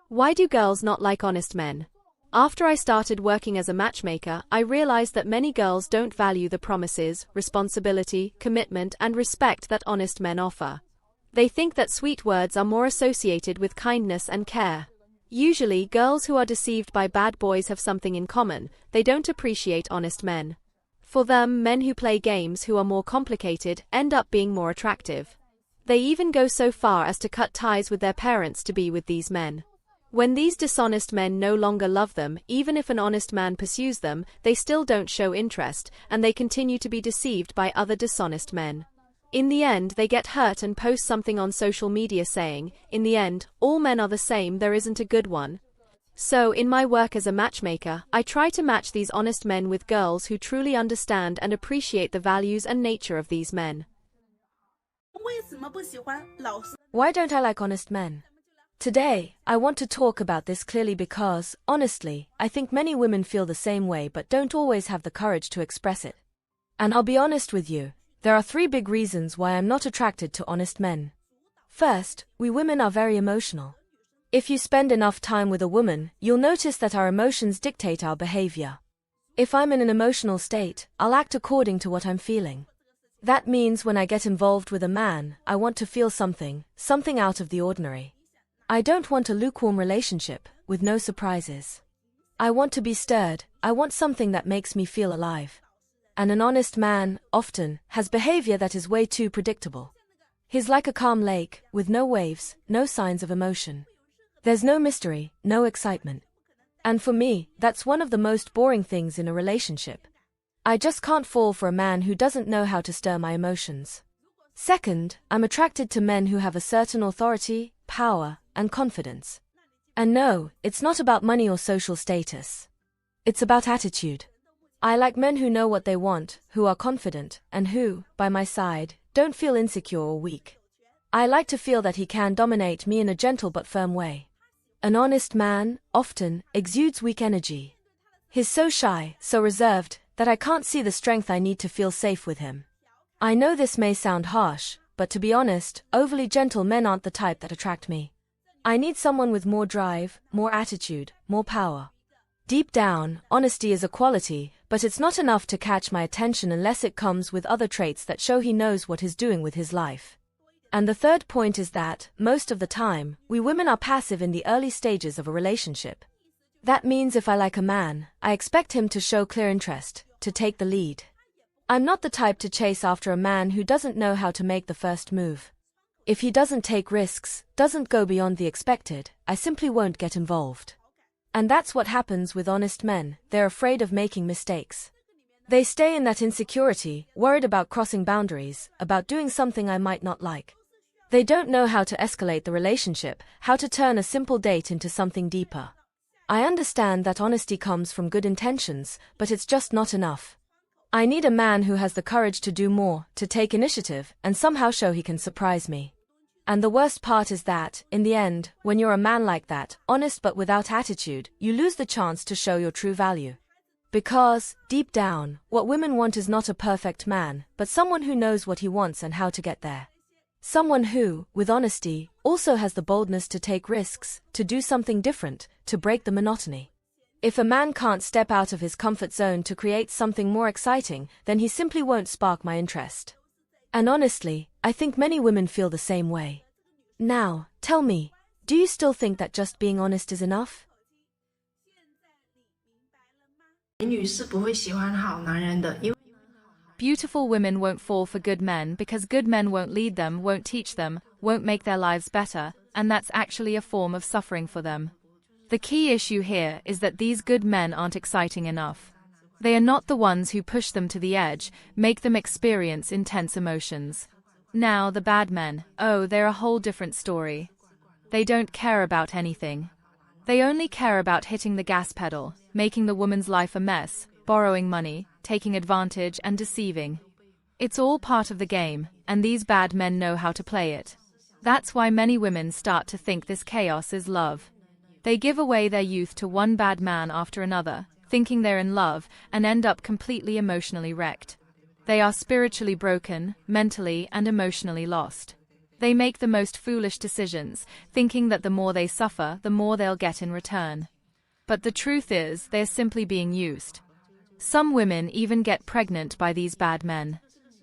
Why do girls not like honest men? After I started working as a matchmaker, I realized that many girls don't value the promises, responsibility, commitment, and respect that honest men offer. They think that sweet words are more associated with kindness and care. Usually, girls who are deceived by bad boys have something in common: they don't appreciate honest men. For them, men who play games, who are more complicated, end up being more attractive. They even go so far as to cut ties with their parents to be with these men. When these dishonest men no longer love them, even if an honest man pursues them, they still don't show interest, and they continue to be deceived by other dishonest men. In the end, they get hurt and post something on social media saying, "In the end, all men are the same, there isn't a good one." So, in my work as a matchmaker, I try to match these honest men with girls who truly understand and appreciate the values and nature of these men. Why don't I like honest men? Today, I want to talk about this clearly because, honestly, I think many women feel the same way but don't always have the courage to express it. And I'll be honest with you, there are 3 big reasons why I'm not attracted to honest men. First, we women are very emotional. If you spend enough time with a woman, you'll notice that our emotions dictate our behavior. If I'm in an emotional state, I'll act according to what I'm feeling. That means when I get involved with a man, I want to feel something out of the ordinary. I don't want a lukewarm relationship, with no surprises. I want to be stirred, I want something that makes me feel alive. And an honest man, often, has behavior that is way too predictable. He's like a calm lake, with no waves, no signs of emotion. There's no mystery, no excitement. And for me, that's one of the most boring things in a relationship. I just can't fall for a man who doesn't know how to stir my emotions. Second, I'm attracted to men who have a certain authority, power, and confidence. And no, it's not about money or social status. It's about attitude. I like men who know what they want, who are confident, and who, by my side, don't feel insecure or weak. I like to feel that he can dominate me in a gentle but firm way. An honest man, often, exudes weak energy. He's so shy, so reserved, that I can't see the strength I need to feel safe with him. I know this may sound harsh, but to be honest, overly gentle men aren't the type that attract me. I need someone with more drive, more attitude, more power. Deep down, honesty is a quality, but it's not enough to catch my attention unless it comes with other traits that show he knows what he's doing with his life. And the third point is that, most of the time, we women are passive in the early stages of a relationship. That means if I like a man, I expect him to show clear interest, to take the lead. I'm not the type to chase after a man who doesn't know how to make the first move. If he doesn't take risks, doesn't go beyond the expected, I simply won't get involved. And that's what happens with honest men, they're afraid of making mistakes. They stay in that insecurity, worried about crossing boundaries, about doing something I might not like. They don't know how to escalate the relationship, how to turn a simple date into something deeper. I understand that honesty comes from good intentions, but it's just not enough. I need a man who has the courage to do more, to take initiative, and somehow show he can surprise me. And the worst part is that, in the end, when you're a man like that, honest but without attitude, you lose the chance to show your true value. Because, deep down, what women want is not a perfect man, but someone who knows what he wants and how to get there. Someone who, with honesty, also has the boldness to take risks, to do something different, to break the monotony. If a man can't step out of his comfort zone to create something more exciting, then he simply won't spark my interest. And honestly, I think many women feel the same way. Now, tell me, do you still think that just being honest is enough? 女是不会喜欢好男人的，因为 Beautiful women won't fall for good men because good men won't lead them, won't teach them, won't make their lives better, and that's actually a form of suffering for them. The key issue here is that these good men aren't exciting enough. They are not the ones who push them to the edge, make them experience intense emotions. Now, the bad men, oh, they're a whole different story. They don't care about anything. They only care about hitting the gas pedal, making the woman's life a mess, borrowing money, taking advantage and deceiving. It's all part of the game, and these bad men know how to play it. That's why many women start to think this chaos is love. They give away their youth to one bad man after another, thinking they're in love, and end up completely emotionally wrecked. They are spiritually broken, mentally and emotionally lost. They make the most foolish decisions, thinking that the more they suffer, the more they'll get in return. But the truth is, they're simply being used. Some women even get pregnant by these bad men.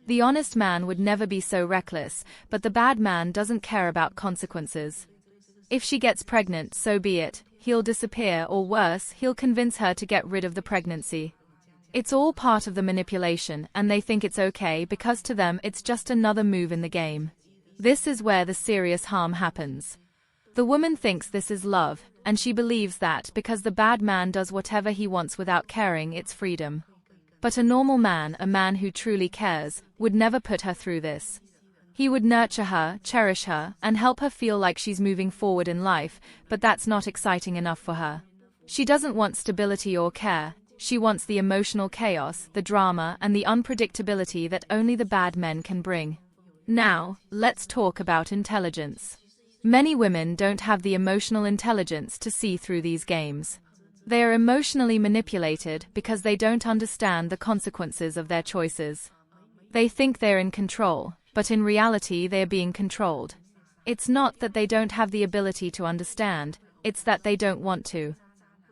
The honest man would never be so reckless, but the bad man doesn't care about consequences. If she gets pregnant, so be it. He'll disappear, or worse, he'll convince her to get rid of the pregnancy. It's all part of the manipulation, and they think it's okay because to them it's just another move in the game. This is where the serious harm happens. The woman thinks this is love, and she believes that because the bad man does whatever he wants without caring, it's freedom. But a normal man, a man who truly cares, would never put her through this. He would nurture her, cherish her, and help her feel like she's moving forward in life, but that's not exciting enough for her. She doesn't want stability or care. She wants the emotional chaos, the drama, and the unpredictability that only the bad men can bring. Now, let's talk about intelligence. Many women don't have the emotional intelligence to see through these games. They are emotionally manipulated because they don't understand the consequences of their choices. They think they're in control, but in reality they are being controlled. It's not that they don't have the ability to understand, it's that they don't want to.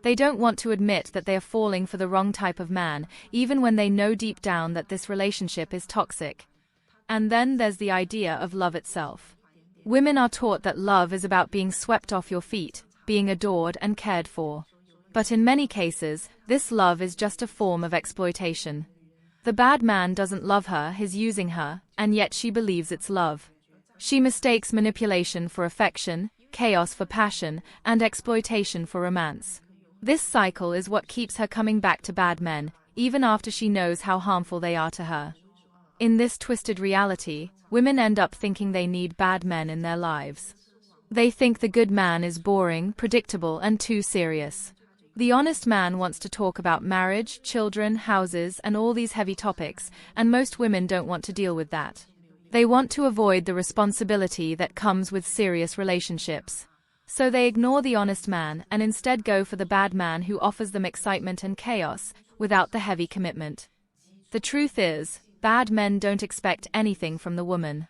They don't want to admit that they are falling for the wrong type of man, even when they know deep down that this relationship is toxic. And then there's the idea of love itself. Women are taught that love is about being swept off your feet, being adored and cared for. But in many cases, this love is just a form of exploitation. The bad man doesn't love her, he's using her, and yet she believes it's love. She mistakes manipulation for affection, chaos for passion, and exploitation for romance. This cycle is what keeps her coming back to bad men, even after she knows how harmful they are to her. In this twisted reality, women end up thinking they need bad men in their lives. They think the good man is boring, predictable, and too serious. The honest man wants to talk about marriage, children, houses, and all these heavy topics, and most women don't want to deal with that. They want to avoid the responsibility that comes with serious relationships. So they ignore the honest man and instead go for the bad man who offers them excitement and chaos, without the heavy commitment. The truth is, bad men don't expect anything from the woman.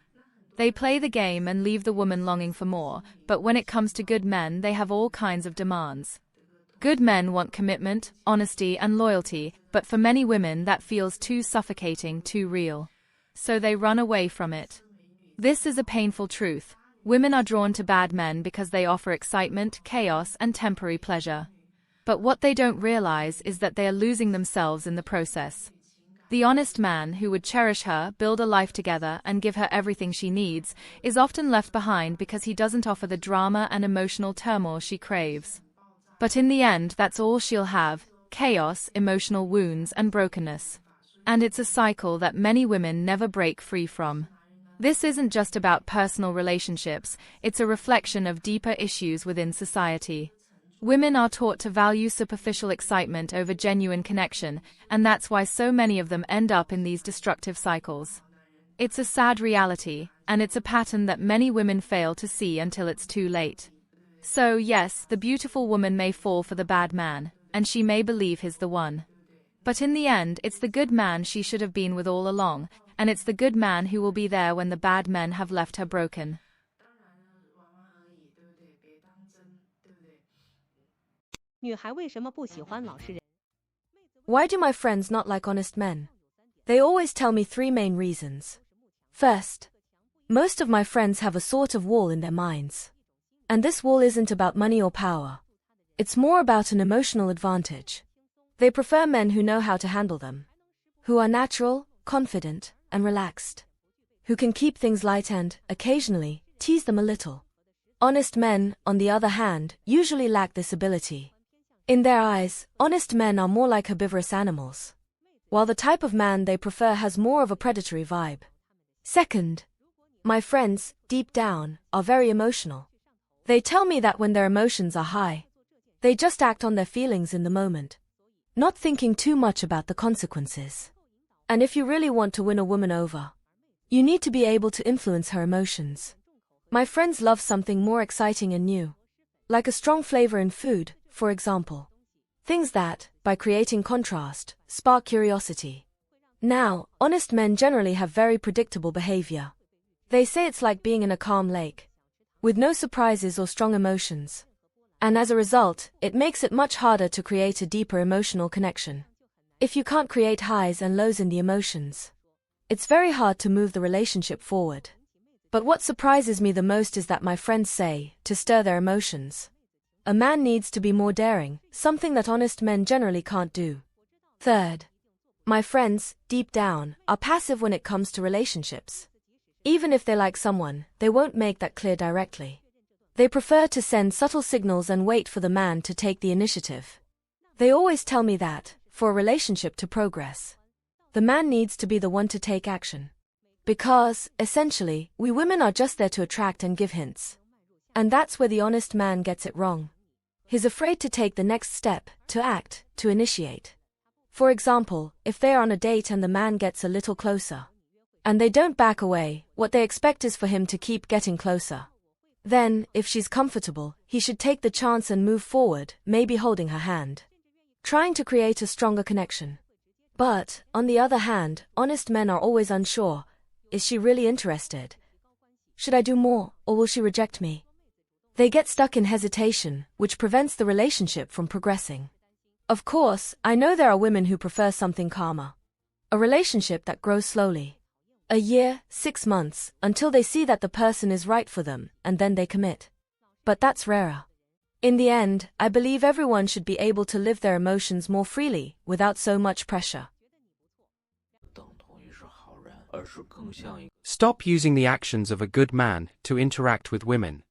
They play the game and leave the woman longing for more, but when it comes to good men, they have all kinds of demands. Good men want commitment, honesty, and loyalty, but for many women that feels too suffocating, too real. So they run away from it. This is a painful truth. Women are drawn to bad men because they offer excitement, chaos, and temporary pleasure. But what they don't realize is that they are losing themselves in the process. The honest man, who would cherish her, build a life together, and give her everything she needs, is often left behind because he doesn't offer the drama and emotional turmoil she craves. But in the end, that's all she'll have: chaos, emotional wounds, and brokenness. And it's a cycle that many women never break free from. This isn't just about personal relationships, it's a reflection of deeper issues within society. Women are taught to value superficial excitement over genuine connection, and that's why so many of them end up in these destructive cycles. It's a sad reality, and it's a pattern that many women fail to see until it's too late. So yes, the beautiful woman may fall for the bad man, and she may believe he's the one. But in the end, it's the good man she should have been with all along, and it's the good man who will be there when the bad men have left her broken. Why do my friends not like honest men? They always tell me 3 main reasons. First, most of my friends have a sort of wall in their minds. And this wall isn't about money or power. It's more about an emotional advantage. They prefer men who know how to handle them, who are natural, confident, and relaxed, who can keep things light and, occasionally, tease them a little. Honest men, on the other hand, usually lack this ability. In their eyes, honest men are more like herbivorous animals, while the type of man they prefer has more of a predatory vibe. Second, my friends, deep down, are very emotional. They tell me that when their emotions are high, they just act on their feelings in the moment, not thinking too much about the consequences. And if you really want to win a woman over, you need to be able to influence her emotions. My friends love something more exciting and new, like a strong flavor in food, for example. Things that, by creating contrast, spark curiosity. Now, honest men generally have very predictable behavior. They say it's like being in a calm lake, with no surprises or strong emotions. And as a result, it makes it much harder to create a deeper emotional connection. If you can't create highs and lows in the emotions, it's very hard to move the relationship forward. But what surprises me the most is that my friends say, to stir their emotions, a man needs to be more daring, something that honest men generally can't do. Third, my friends, deep down, are passive when it comes to relationships. Even if they like someone, they won't make that clear directly. They prefer to send subtle signals and wait for the man to take the initiative. They always tell me that, for a relationship to progress, the man needs to be the one to take action. Because, essentially, we women are just there to attract and give hints. And that's where the honest man gets it wrong. He's afraid to take the next step, to act, to initiate. For example, if they are on a date and the man gets a little closer, and they don't back away, what they expect is for him to keep getting closer. Then, if she's comfortable, he should take the chance and move forward, maybe holding her hand, trying to create a stronger connection. But, on the other hand, honest men are always unsure. Is she really interested? Should I do more, or will she reject me? They get stuck in hesitation, which prevents the relationship from progressing. Of course, I know there are women who prefer something calmer. A relationship that grows slowly. A year, 6 months, until they see that the person is right for them, and then they commit. But that's rarer. In the end, I believe everyone should be able to live their emotions more freely, without so much pressure. Stop using the actions of a good man to interact with women.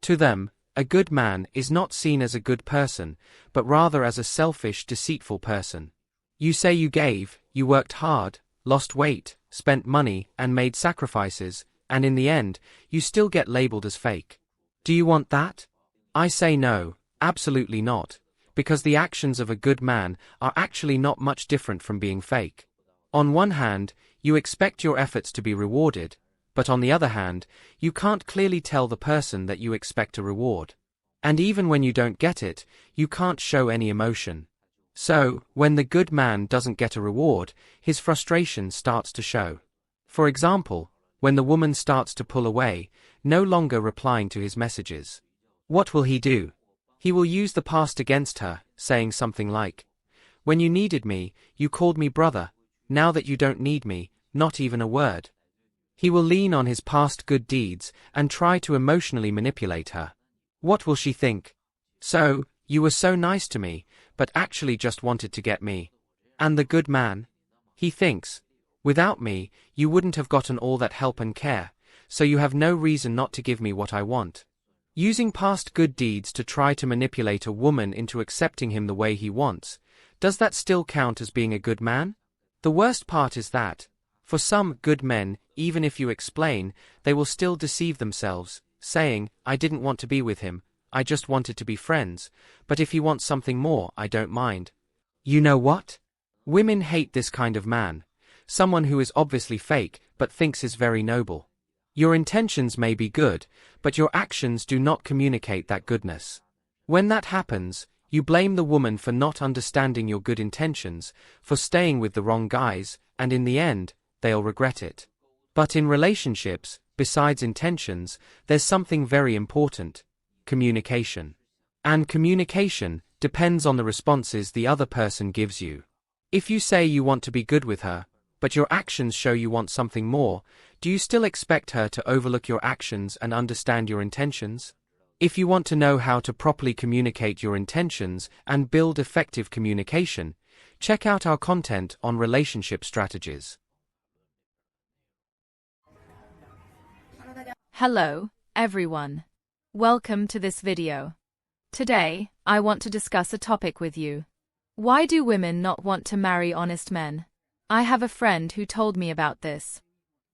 To them, a good man is not seen as a good person, but rather as a selfish, deceitful person. You say you gave, you worked hard, lost weight, spent money, and made sacrifices, and in the end, you still get labeled as fake. Do you want that? I say no, absolutely not, because the actions of a good man are actually not much different from being fake. On one hand, you expect your efforts to be rewarded, but on the other hand, you can't clearly tell the person that you expect a reward. And even when you don't get it, you can't show any emotion. So, when the good man doesn't get a reward, his frustration starts to show. For example, when the woman starts to pull away, no longer replying to his messages. What will he do? He will use the past against her, saying something like, "When you needed me, you called me brother. Now that you don't need me, not even a word." He will lean on his past good deeds and try to emotionally manipulate her. What will she think? So, you were so nice to me, but actually just wanted to get me. And the good man? He thinks, without me, you wouldn't have gotten all that help and care, so you have no reason not to give me what I want. Using past good deeds to try to manipulate a woman into accepting him the way he wants, does that still count as being a good man? The worst part is that, for some good men, even if you explain, they will still deceive themselves, saying, "I didn't want to be with him, I just wanted to be friends, but if he wants something more, I don't mind." You know what? Women hate this kind of man, someone who is obviously fake but thinks is very noble. Your intentions may be good, but your actions do not communicate that goodness. When that happens, you blame the woman for not understanding your good intentions, for staying with the wrong guys, and in the end, they'll regret it. But in relationships, besides intentions, there's something very important: communication. And communication depends on the responses the other person gives you. If you say you want to be good with her, but your actions show you want something more, do you still expect her to overlook your actions and understand your intentions? If you want to know how to properly communicate your intentions and build effective communication, check out our content on relationship strategies. Hello, everyone. Welcome to this video. Today, I want to discuss a topic with you. Why do women not want to marry honest men? I have a friend who told me about this.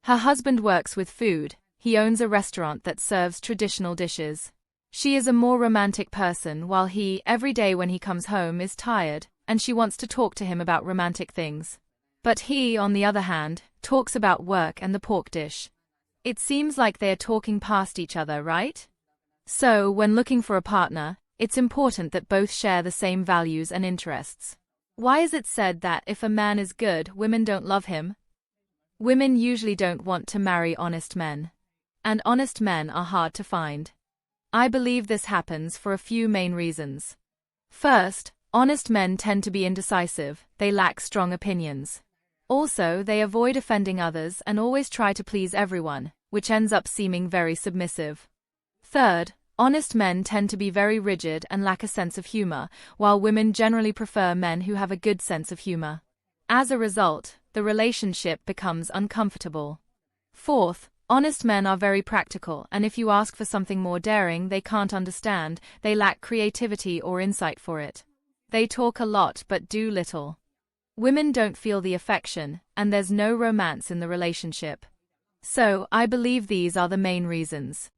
Her husband works with food. He owns a restaurant that serves traditional dishes. She is a more romantic person, while he, every day when he comes home, is tired, and she wants to talk to him about romantic things. But he, on the other hand, talks about work and the pork dish. It seems like they are talking past each other, right? So, when looking for a partner, it's important that both share the same values and interests. Why is it said that if a man is good, women don't love him? Women usually don't want to marry honest men. and honest men are hard to find. I believe this happens for a few main reasons. First, honest men tend to be indecisive, they lack strong opinions. Also, they avoid offending others and always try to please everyone, which ends up seeming very submissive. Third, honest men tend to be very rigid and lack a sense of humor, while women generally prefer men who have a good sense of humor. As a result, the relationship becomes uncomfortable. Fourth, honest men are very practical, and if you ask for something more daring, they can't understand, they lack creativity or insight for it. They talk a lot but do little. Women don't feel the affection, and there's no romance in the relationship. So, I believe these are the main reasons.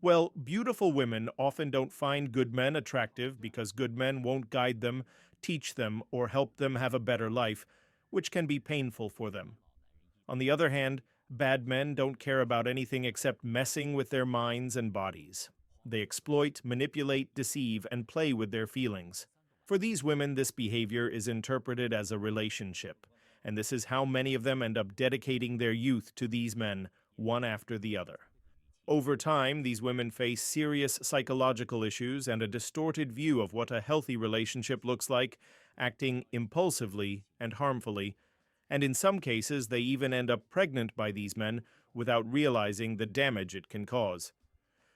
Well, beautiful women often don't find good men attractive because good men won't guide them, teach them, or help them have a better life, which can be painful for them. On the other hand, bad men don't care about anything except messing with their minds and bodies. They exploit, manipulate, deceive, and play with their feelings. For these women, this behavior is interpreted as a relationship, and this is how many of them end up dedicating their youth to these men, one after the other. Over time, these women face serious psychological issues and a distorted view of what a healthy relationship looks like, acting impulsively and harmfully, and in some cases they even end up pregnant by these men without realizing the damage it can cause.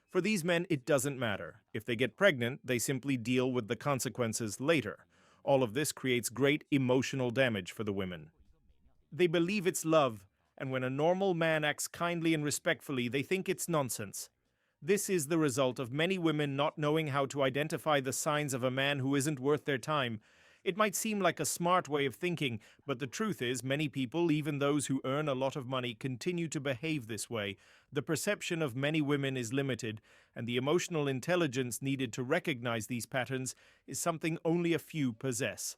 For these men, it doesn't matter. If they get pregnant, they simply deal with the consequences later. All of this creates great emotional damage for the women. They believe it's love, and when a normal man acts kindly and respectfully, they think it's nonsense. This is the result of many women not knowing how to identify the signs of a man who isn't worth their time. It might seem like a smart way of thinking, but the truth is many people, even those who earn a lot of money, continue to behave this way. The perception of many women is limited, and the emotional intelligence needed to recognize these patterns is something only a few possess.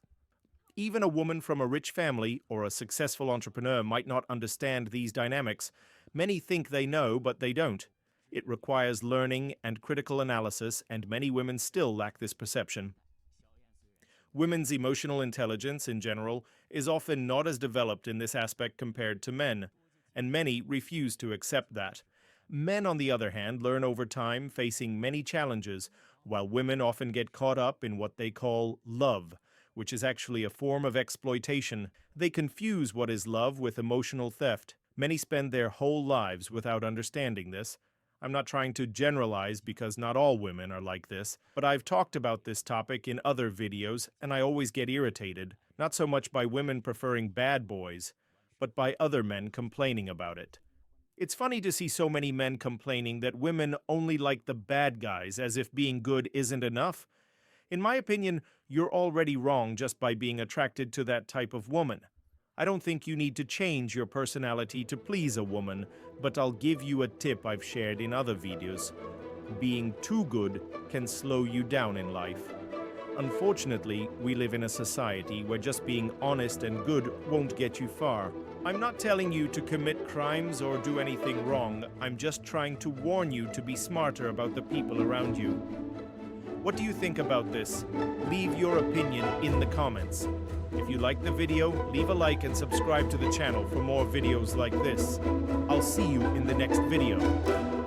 Even a woman from a rich family or a successful entrepreneur might not understand these dynamics. Many think they know, but they don't. It requires learning and critical analysis, and many women still lack this perception. Women's emotional intelligence, in general, is often not as developed in this aspect compared to men, and many refuse to accept that. Men, on the other hand, learn over time, facing many challenges, while women often get caught up in what they call love, which is actually a form of exploitation. They confuse what is love with emotional theft. Many spend their whole lives without understanding this. I'm not trying to generalize because not all women are like this, but I've talked about this topic in other videos, and I always get irritated, not so much by women preferring bad boys, but by other men complaining about it. It's funny to see so many men complaining that women only like the bad guys, as if being good isn't enough. In my opinion, you're already wrong just by being attracted to that type of woman. I don't think you need to change your personality to please a woman, but I'll give you a tip I've shared in other videos. Being too good can slow you down in life. Unfortunately, we live in a society where just being honest and good won't get you far. I'm not telling you to commit crimes or do anything wrong. I'm just trying to warn you to be smarter about the people around you. What do you think about this? Leave your opinion in the comments. If you liked the video, leave a like and subscribe to the channel for more videos like this. I'll see you in the next video.